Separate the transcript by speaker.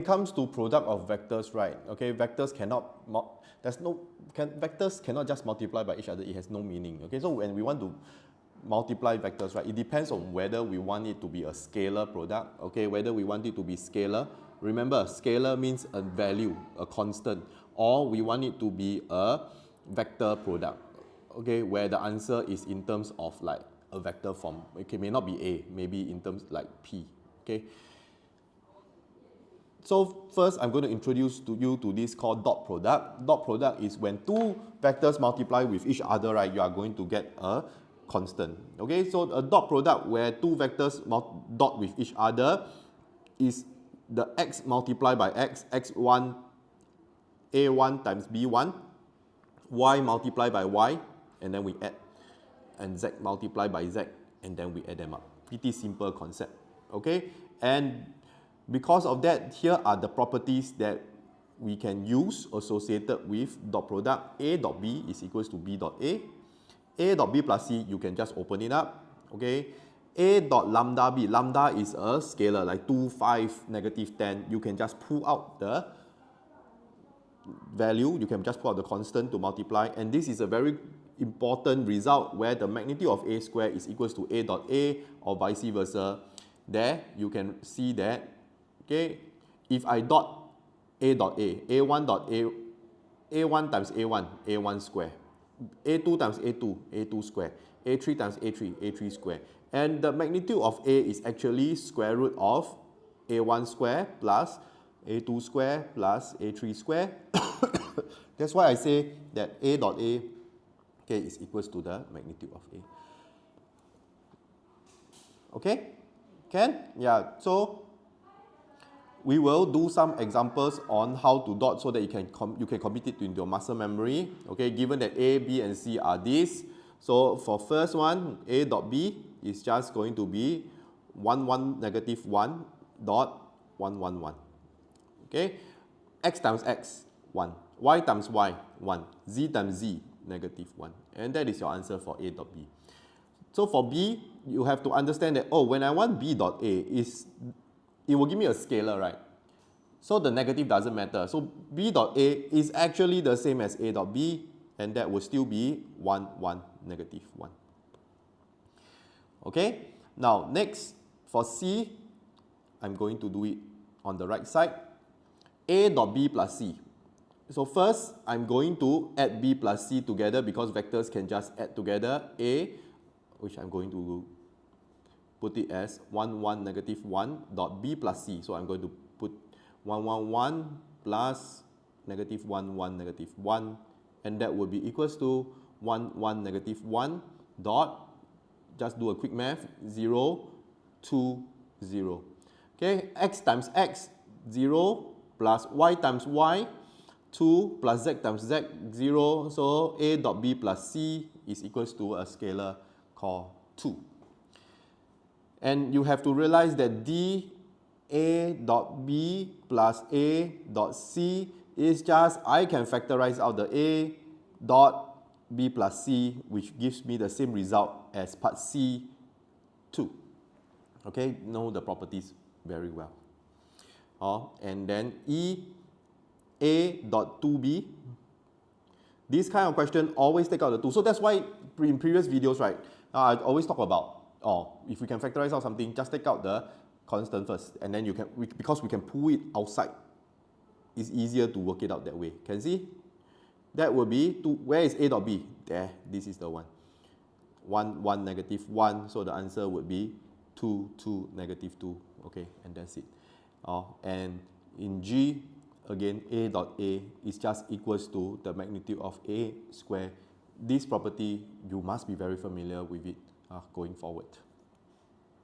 Speaker 1: it comes to product of vectors, right? Okay, vectors cannot, vectors cannot just multiply by each other. It has no meaning. Okay, so when we want to multiply vectors, right, it depends on whether we want it to be a scalar product. Okay, whether we want it to be scalar. Remember, scalar means a value, a constant, or we want it to be a vector product. Okay, where the answer is in terms of like a vector form. Okay, may not be A, maybe in terms like P. Okay. So first, I'm going to introduce to you to this called dot product. Dot product is when two vectors multiply with each other, right? You are going to get a constant. Okay, so a dot product where two vectors dot with each other is the x multiplied by x, x1, a1 times b1, y multiplied by y, and then we add, and z multiplied by z, and then we add them up. Pretty simple concept. Okay, and because of that, here are the properties that we can use associated with dot product. A dot B is equals to B dot A. A dot B plus C, you can just open it up. Okay. A dot lambda B, lambda is a scalar like 2, 5, negative 10. You can just pull out the value, you can just pull out the constant to multiply. And this is a very important result where the magnitude of A square is equals to A dot A or vice versa. There you can see that. Okay, if I dot A dot A, A1 dot A, A1 times A1, A1 square, A2 times A2, A2 square, A3 times A3, A3 square. And the magnitude of A is actually square root of A1 square plus A2 square plus A3 square. That's why I say that A dot A, okay, is equals to the magnitude of A. Okay? Can? Yeah, so we will do some examples on how to dot so that you can commit it into your muscle memory. Okay, given that A, B, and C are this. So for first one, A dot B is just going to be 1, 1, negative 1 dot 1, 1, 1. Okay, x times x, 1. Y times y, 1. Z times z, negative 1. And that is your answer for A dot B. So for B, you have to understand that, oh, when I want B dot A, it will give me a scalar, right? So the negative doesn't matter. So B dot A is actually the same as A dot B, and that will still be 1, 1, negative 1. Okay? Now, next, for C, I'm going to do it on the right side. A dot B plus C. So first, I'm going to add B plus C together because vectors can just add together. A, which I'm going to put it as 1, 1, negative 1 dot B plus C. So I'm going to put 1, 1, 1 plus negative 1, 1, negative 1. And that will be equals to 1, 1, negative 1 dot, just do a quick math, 0, 2, 0. Okay, x times x, 0, plus y times y, 2, plus z times z, 0. So A dot B plus C is equals to a scalar called 2. And you have to realize that D A dot B plus A dot C is just, I can factorize out the A dot B plus C, which gives me the same result as part C 2. Okay, know the properties very well. And then E A dot 2B. This kind of question always take out the 2. So that's why in previous videos, right, I always talk about, if we can factorize out something, just take out the constant first, and then because we can pull it outside, it's easier to work it out that way. Can see? That will be 2. Where is A dot B? There, this is the one. 1, 1, negative 1. So the answer would be 2, 2, negative 2. Okay, and that's it. And in G, again, A dot A is just equals to the magnitude of A square. This property, you must be very familiar with it going forward.